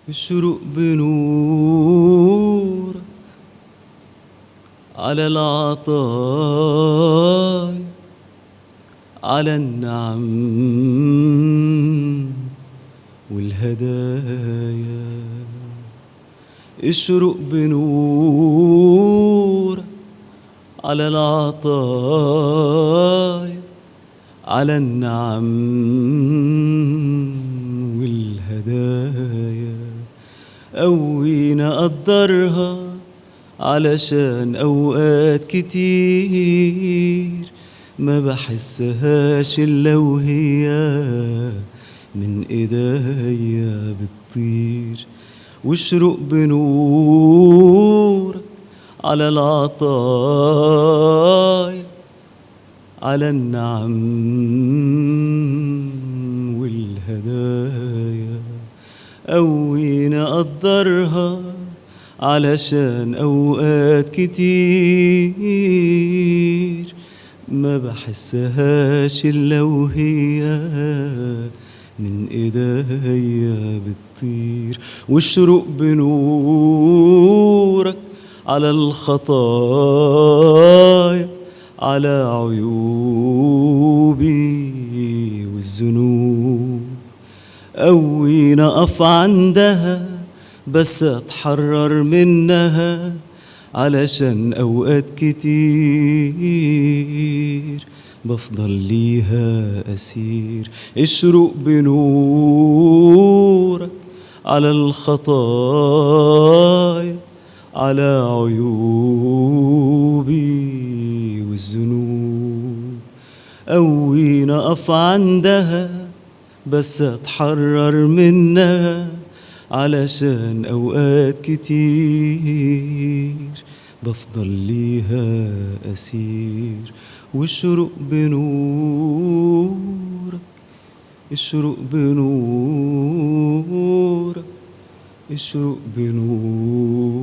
الشروق بنورك على العطايا، على النعم والهدايا. الشروق بنورك على العطايا، على النعم والهدايا. قوينا قدرها علشان أوقات كتير ما بحسهاش إلا وهي من إيديا بتطير. واشرق بنورك على العطايا، على النعم والهدايا. قوينا قدرها علشان أوقات كتير ما بحسهاش إلا وهي من إيديا بتطير. واشرق بنورك على الخطايا، على عيوبي والذنوب. قوينا أقف عندها بس أتحرر منها، علشان أوقات كتير بفضل ليها أسير. اشرق بنورك على الخطايا، على عيوبي والذنوب. قوينا أقف عندها بس أتحرر منها، علشان أوقات كتير بفضل ليها أسير. واشرق بنورك، اشرق بنورك، اشرق بنورك.